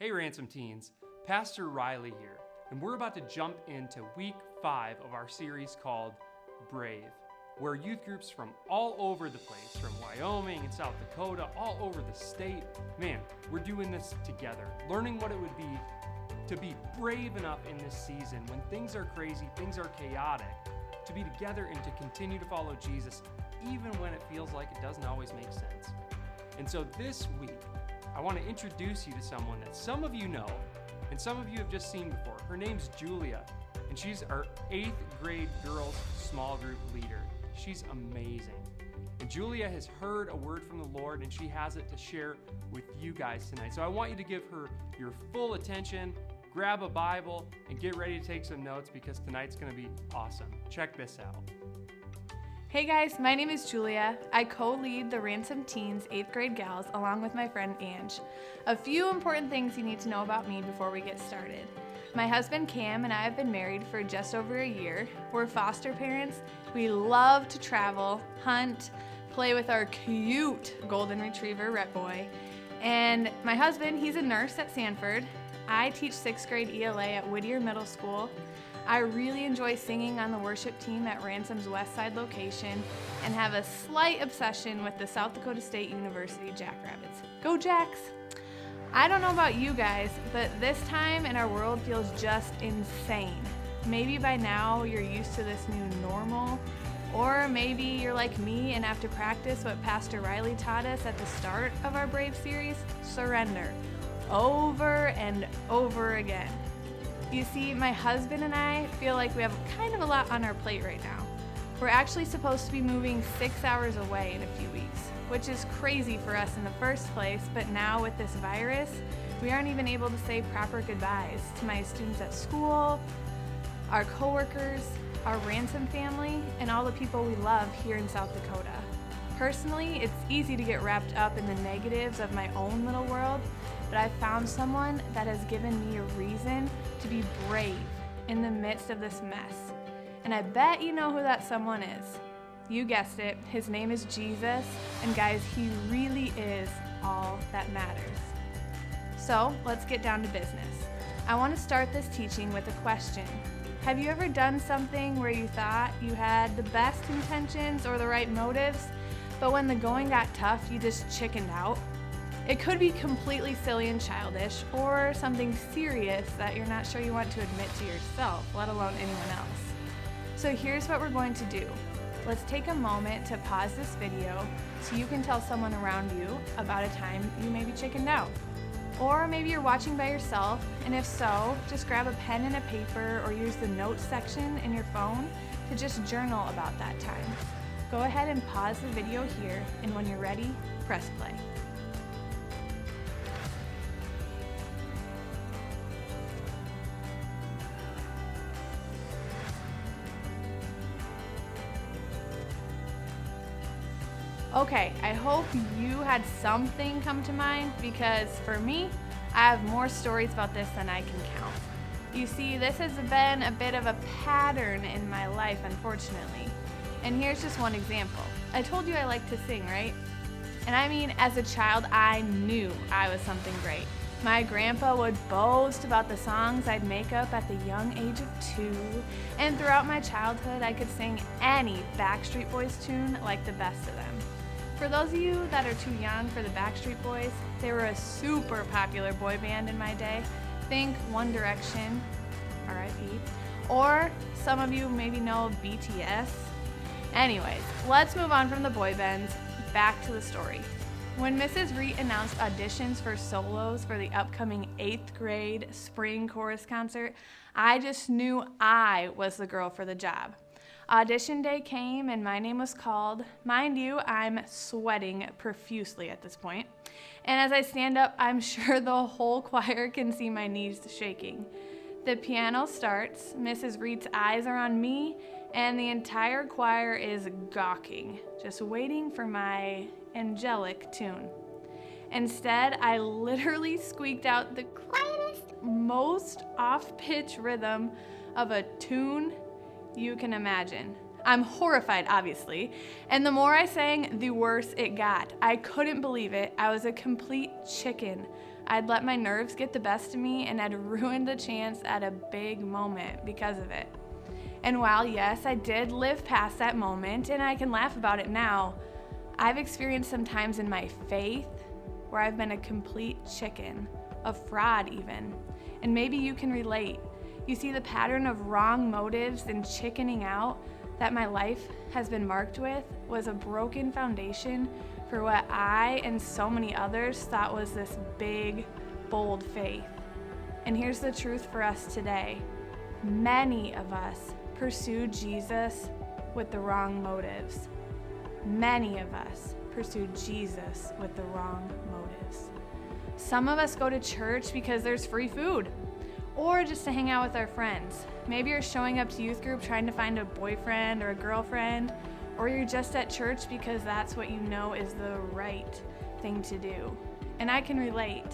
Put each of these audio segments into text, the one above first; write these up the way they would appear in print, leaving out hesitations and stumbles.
Hey Ransom teens, Pastor Ryley here, and we're about to jump into week 5 of our series called Brave, where youth groups from all over the place, from Wyoming and South Dakota, all over the state, man, we're doing this together, learning what it would be to be brave enough in this season when things are crazy, things are chaotic, to be together and to continue to follow Jesus, even when it feels like it doesn't always make sense. And so this week, I want to introduce you to someone that some of you know and some of you have just seen before. Her name's Julia, and she's our 8th grade girls small group leader. She's amazing. And Julia has heard a word from the Lord, and she has it to share with you guys tonight. So I want you to give her your full attention, grab a Bible, and get ready to take some notes because tonight's going to be awesome. Check this out. Hey guys, my name is Julia. I co-lead the Ransom Teens 8th grade gals along with my friend Ange. A few important things you need to know about me before we get started. My husband Cam and I have been married for just over a year. We're foster parents. We love to travel, hunt, play with our cute golden retriever Rhett Boy. And my husband, he's a nurse at Sanford. I teach 6th grade ELA at Whittier Middle School. I really enjoy singing on the worship team at Ransom's West Side location and have a slight obsession with the South Dakota State University Jackrabbits. Go Jacks! I don't know about you guys, but this time in our world feels just insane. Maybe by now you're used to this new normal, or maybe you're like me and have to practice what Pastor Ryley taught us at the start of our Brave series, surrender, over and over again. You see, my husband and I feel like we have kind of a lot on our plate right now. We're actually supposed to be moving 6 hours away in a few weeks, which is crazy for us in the first place, but now with this virus, we aren't even able to say proper goodbyes to my students at school, our coworkers, our Ransom family, and all the people we love here in South Dakota. Personally, it's easy to get wrapped up in the negatives of my own little world, but I've found someone that has given me a reason to be brave in the midst of this mess. And I bet you know who that someone is. You guessed it, his name is Jesus, and guys, he really is all that matters. So let's get down to business. I want to start this teaching with a question. Have you ever done something where you thought you had the best intentions or the right motives, but when the going got tough, you just chickened out? It could be completely silly and childish, or something serious that you're not sure you want to admit to yourself, let alone anyone else. So here's what we're going to do. Let's take a moment to pause this video so you can tell someone around you about a time you maybe chickened out. Or maybe you're watching by yourself, and if so, just grab a pen and a paper or use the notes section in your phone to just journal about that time. Go ahead and pause the video here, and when you're ready, press play. Okay, I hope you had something come to mind because for me, I have more stories about this than I can count. You see, this has been a bit of a pattern in my life, unfortunately. And here's just one example. I told you I like to sing, right? And I mean, as a child, I knew I was something great. My grandpa would boast about the songs I'd make up at the young age of 2, and throughout my childhood, I could sing any Backstreet Boys tune like the best of them. For those of you that are too young for the Backstreet Boys, they were a super popular boy band in my day. Think One Direction, R.I.P. Or some of you maybe know BTS. Anyways, let's move on from the boy bands, back to the story. When Mrs. Reed announced auditions for solos for the upcoming 8th grade spring chorus concert, I just knew I was the girl for the job. Audition day came and my name was called. Mind you, I'm sweating profusely at this point. And as I stand up, I'm sure the whole choir can see my knees shaking. The piano starts, Mrs. Reed's eyes are on me, and the entire choir is gawking, just waiting for my angelic tune. Instead, I literally squeaked out the quietest, most off-pitch rhythm of a tune you can imagine. I'm horrified, obviously, and the more I sang, the worse it got. I couldn't believe it. I was a complete chicken. I'd let my nerves get the best of me, and I'd ruined a chance at a big moment because of it. And while, yes, I did live past that moment, and I can laugh about it now, I've experienced some times in my faith where I've been a complete chicken, a fraud even. And maybe you can relate. You see the pattern of wrong motives and chickening out that my life has been marked with was a broken foundation for what I and so many others thought was this big, bold faith. And here's the truth for us today. Many of us pursued Jesus with the wrong motives. Many of us pursued Jesus with the wrong motives. Some of us go to church because there's free food, or just to hang out with our friends. Maybe you're showing up to youth group trying to find a boyfriend or a girlfriend, or you're just at church because that's what you know is the right thing to do. And I can relate.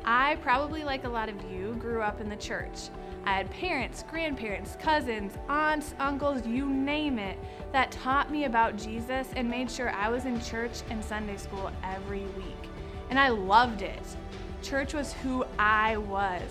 I, probably like a lot of you, grew up in the church. I had parents, grandparents, cousins, aunts, uncles, you name it, that taught me about Jesus and made sure I was in church and Sunday school every week. And I loved it. Church was who I was.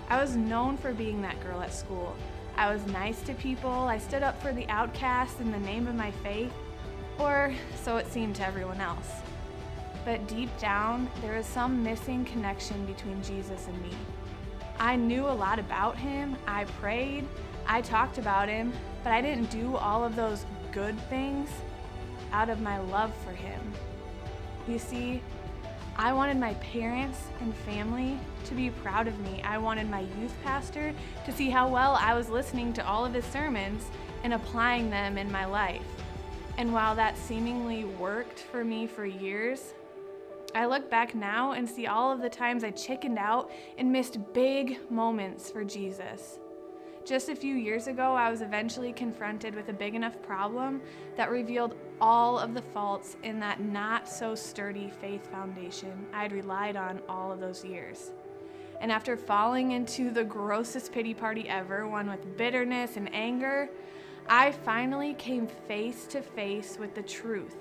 I was known for being that girl at school. I was nice to people. I stood up for the outcast in the name of my faith, or so it seemed to everyone else. But deep down, there was some missing connection between Jesus and me. I knew a lot about him. I prayed. I talked about him, but I didn't do all of those good things out of my love for him. You see, I wanted my parents and family to be proud of me. I wanted my youth pastor to see how well I was listening to all of his sermons and applying them in my life. And while that seemingly worked for me for years, I look back now and see all of the times I chickened out and missed big moments for Jesus. Just a few years ago, I was eventually confronted with a big enough problem that revealed all of the faults in that not so sturdy faith foundation I'd relied on all of those years. And after falling into the grossest pity party ever, one with bitterness and anger, I finally came face to face with the truth.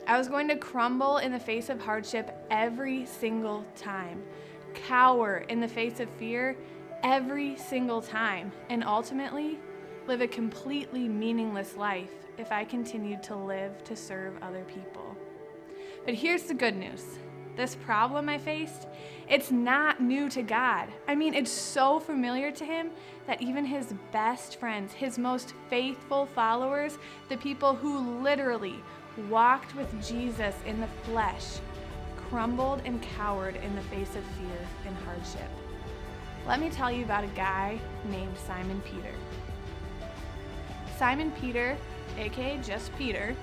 I was going to crumble in the face of hardship every single time, cower in the face of fear every single time, and ultimately live a completely meaningless life if I continued to live to serve other people. But here's the good news. This problem I faced, it's not new to God. I mean, it's so familiar to him that even his best friends, his most faithful followers, the people who literally walked with Jesus in the flesh, crumbled and cowered in the face of fear and hardship. Let me tell you about a guy named Simon Peter. Simon Peter, aka just Peter,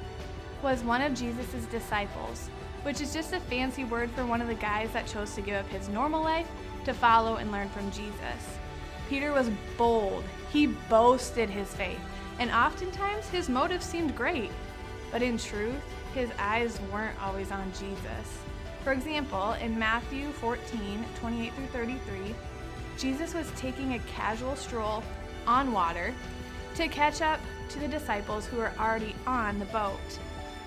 was one of Jesus' disciples, which is just a fancy word for one of the guys that chose to give up his normal life to follow and learn from Jesus. Peter was bold. He boasted his faith, and oftentimes his motives seemed great. But in truth, his eyes weren't always on Jesus. For example, in Matthew 14, 28 through 33, Jesus was taking a casual stroll on water to catch up to the disciples who were already on the boat.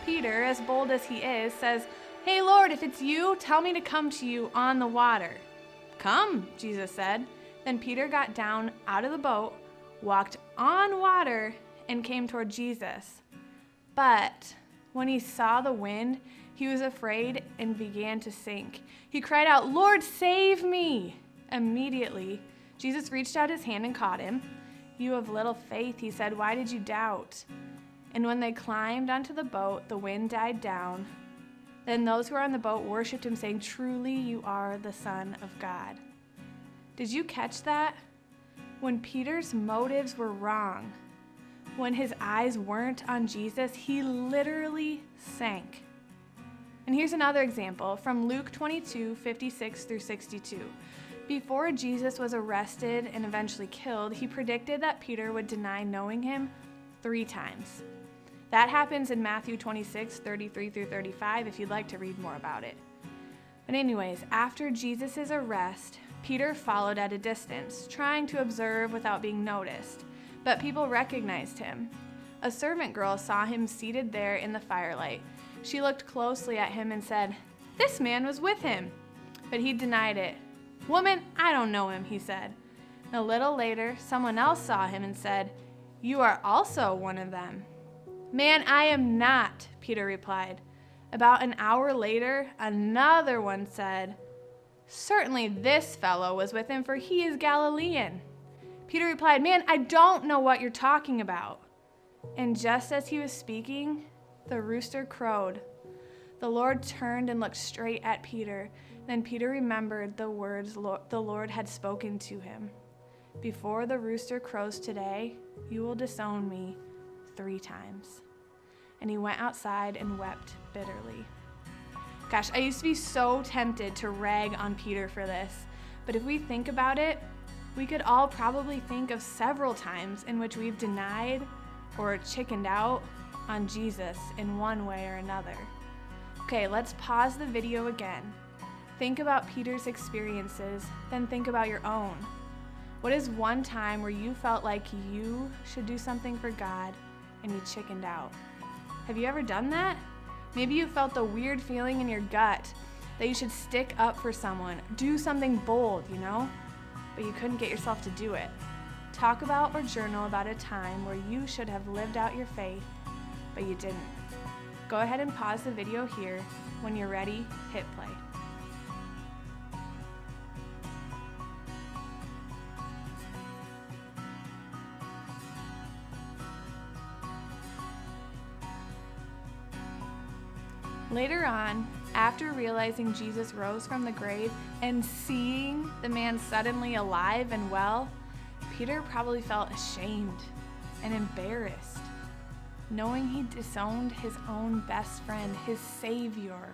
Peter, as bold as he is, says, "Hey Lord, if it's you, tell me to come to you on the water." "Come," Jesus said. Then Peter got down out of the boat, walked on water, and came toward Jesus. But when he saw the wind, he was afraid and began to sink. He cried out, "Lord, save me!" Immediately, Jesus reached out his hand and caught him. "You of little faith," he said, "why did you doubt?" And when they climbed onto the boat, the wind died down. Then those who were on the boat worshipped him, saying, "Truly you are the Son of God." Did you catch that? When Peter's motives were wrong, when his eyes weren't on Jesus, he literally sank. And here's another example from Luke 22, 56 through 62. Before Jesus was arrested and eventually killed, he predicted that Peter would deny knowing him 3 times. That happens in Matthew 26, 33 through 35, if you'd like to read more about it. But anyways, after Jesus' arrest, Peter followed at a distance, trying to observe without being noticed. But people recognized him. A servant girl saw him seated there in the firelight. She looked closely at him and said, "This man was with him." But he denied it. "Woman, I don't know him," he said. And a little later, someone else saw him and said, "You are also one of them." "Man, I am not," Peter replied. About an hour later, another one said, "Certainly this fellow was with him, for he is Galilean." Peter replied, "Man, I don't know what you're talking about." And just as he was speaking, the rooster crowed. The Lord turned and looked straight at Peter. Then Peter remembered the words the Lord had spoken to him. "Before the rooster crows today, you will disown me 3 times." And he went outside and wept bitterly. Gosh, I used to be so tempted to rag on Peter for this. But if we think about it, we could all probably think of several times in which we've denied or chickened out on Jesus in one way or another. Okay, let's pause the video again. Think about Peter's experiences, then think about your own. What is one time where you felt like you should do something for God and you chickened out? Have you ever done that? Maybe you felt the weird feeling in your gut that you should stick up for someone, do something bold, but you couldn't get yourself to do it. Talk about or journal about a time where you should have lived out your faith, but you didn't. Go ahead and pause the video here. When you're ready, hit play. Later on, after realizing Jesus rose from the grave and seeing the man suddenly alive and well, Peter probably felt ashamed and embarrassed, knowing he disowned his own best friend, his Savior.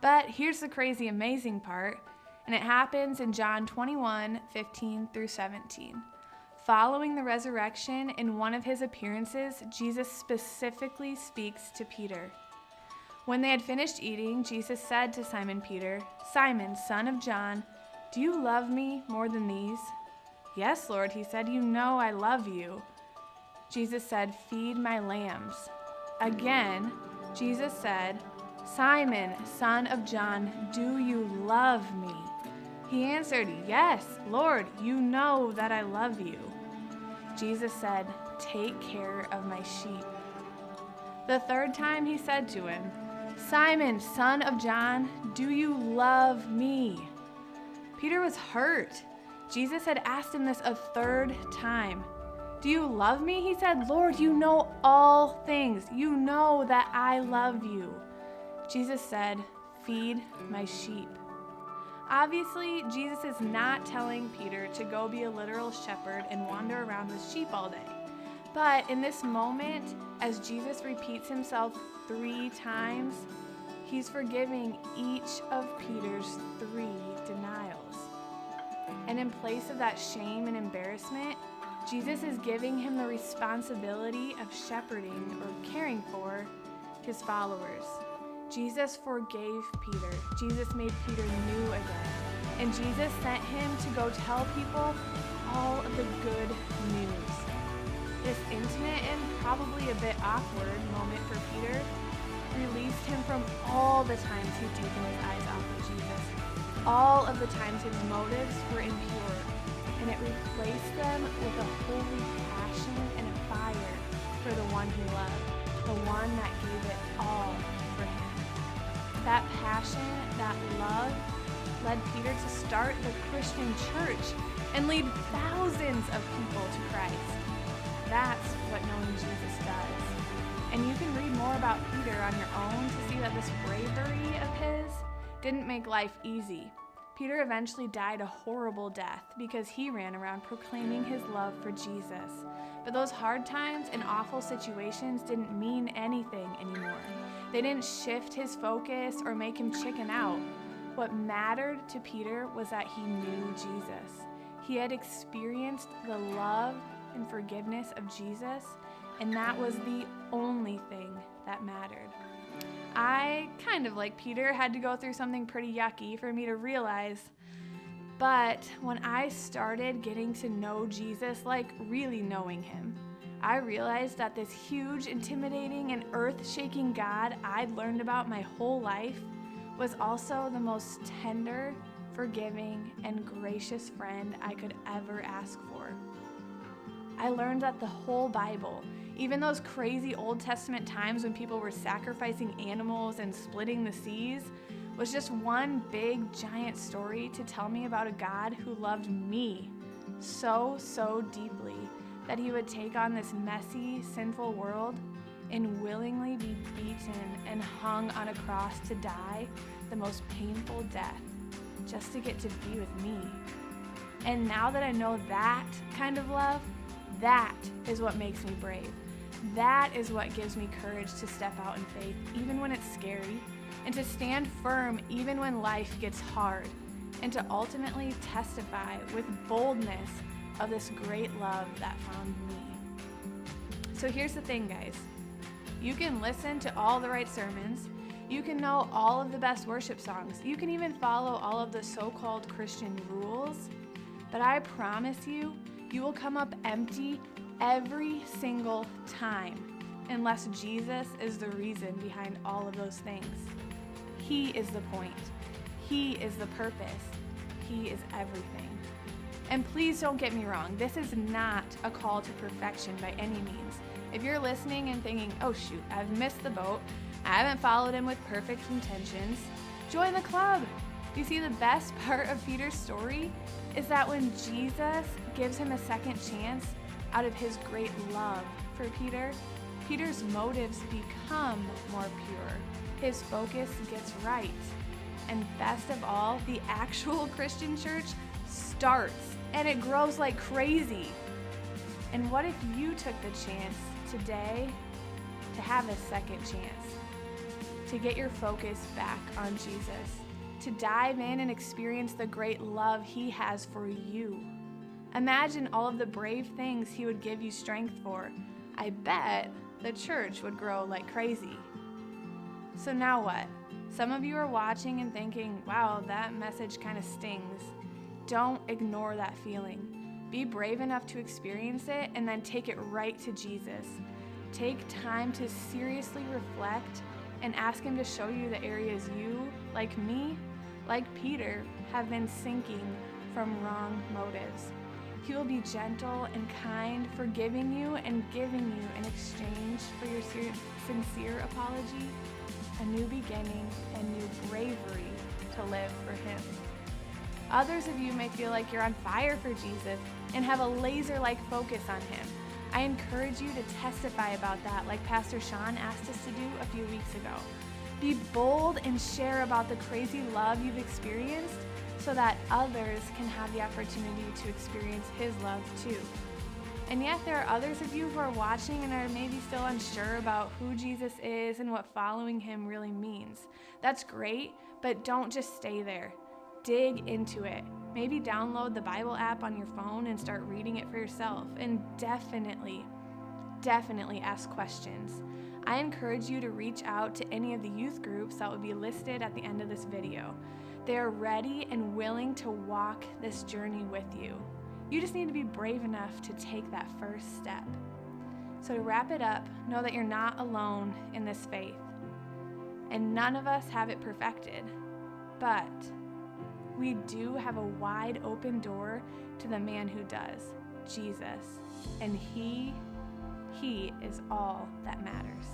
But here's the crazy, amazing part, and it happens in John 21:15-17. Following the resurrection, in one of his appearances, Jesus specifically speaks to Peter. When they had finished eating, Jesus said to Simon Peter, "Simon, son of John, do you love me more than these?" "Yes, Lord," he said, "you know I love you." Jesus said, "Feed my lambs." Again, Jesus said, "Simon, son of John, do you love me?" He answered, "Yes, Lord, you know that I love you." Jesus said, "Take care of my sheep." The third time he said to him, "Simon, son of John, do you love me?" Peter was hurt. Jesus had asked him this a third time. "Do you love me?" He said, "Lord, you know all things. You know that I love you." Jesus said, "Feed my sheep." Obviously, Jesus is not telling Peter to go be a literal shepherd and wander around with sheep all day. But in this moment, as Jesus repeats himself 3 times, he's forgiving each of Peter's 3 denials. And in place of that shame and embarrassment, Jesus is giving him the responsibility of shepherding or caring for his followers. Jesus forgave Peter. Jesus made Peter new again. And Jesus sent him to go tell people all of the good news. This intimate and probably a bit awkward moment for Peter released him from all the times he'd taken his eyes off of Jesus, all of the times his motives were impure, and it replaced them with a holy passion and a fire for the one he loved, the one that gave it all for him. That passion, that love, led Peter to start the Christian church and lead thousands of people to Christ. That's what knowing Jesus does. And you can read more about Peter on your own to see that this bravery of his didn't make life easy. Peter eventually died a horrible death because he ran around proclaiming his love for Jesus. But those hard times and awful situations didn't mean anything anymore. They didn't shift his focus or make him chicken out. What mattered to Peter was that he knew Jesus. He had experienced the love and forgiveness of Jesus, and that was the only thing that mattered. I, kind of like Peter, had to go through something pretty yucky for me to realize. But when I started getting to know Jesus, like really knowing him, I realized that this huge, intimidating, and earth-shaking God I'd learned about my whole life was also the most tender, forgiving, and gracious friend I could ever ask for. I learned that the whole Bible, even those crazy Old Testament times when people were sacrificing animals and splitting the seas, was just one big, giant story to tell me about a God who loved me so deeply that he would take on this messy, sinful world and willingly be beaten and hung on a cross to die the most painful death just to get to be with me. And now that I know that kind of love, that is what makes me brave. That is what gives me courage to step out in faith, even when it's scary, and to stand firm even when life gets hard, and to ultimately testify with boldness of this great love that found me. So here's the thing, guys. You can listen to all the right sermons. You can know all of the best worship songs. You can even follow all of the so-called Christian rules. But I promise you, you will come up empty every single time unless Jesus is the reason behind all of those things. He is the point. He is the purpose. He is everything. And please don't get me wrong, this is not a call to perfection by any means. If you're listening and thinking, oh shoot, I've missed the boat, I haven't followed him with perfect intentions, join the club. You see, the best part of Peter's story is that when Jesus gives him a second chance out of his great love for Peter, Peter's motives become more pure. His focus gets right. And best of all, the actual Christian church starts and it grows like crazy. And what if you took the chance today to have a second chance, to get your focus back on Jesus, to dive in and experience the great love he has for you? Imagine all of the brave things he would give you strength for. I bet the church would grow like crazy. So now what? Some of you are watching and thinking, wow, that message kind of stings. Don't ignore that feeling. Be brave enough to experience it and then take it right to Jesus. Take time to seriously reflect and ask him to show you the areas you, like me, like Peter, have been sinking from wrong motives. He will be gentle and kind, forgiving you and giving you in exchange for your sincere apology, a new beginning and new bravery to live for him. Others of you may feel like you're on fire for Jesus and have a laser-like focus on him. I encourage you to testify about that like Pastor Sean asked us to do a few weeks ago. Be bold and share about the crazy love you've experienced so that others can have the opportunity to experience his love too. And yet there are others of you who are watching and are maybe still unsure about who Jesus is and what following him really means. That's great, but don't just stay there. Dig into it. Maybe download the Bible app on your phone and start reading it for yourself. And definitely ask questions. I encourage you to reach out to any of the youth groups that will be listed at the end of this video. They are ready and willing to walk this journey with you. You just need to be brave enough to take that first step. So to wrap it up, know that you're not alone in this faith. And none of us have it perfected. But we do have a wide open door to the man who does, Jesus. And he is all that matters.